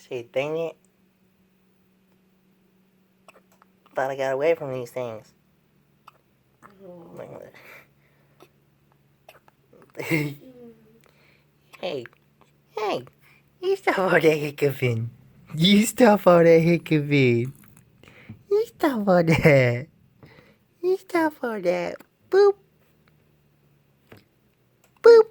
See, dang it. Thought I got away from these things. Hey, hey, you stop all that hiccuping. You stop all that hiccuping. You stop all that. You stop all that. Boop. Boop.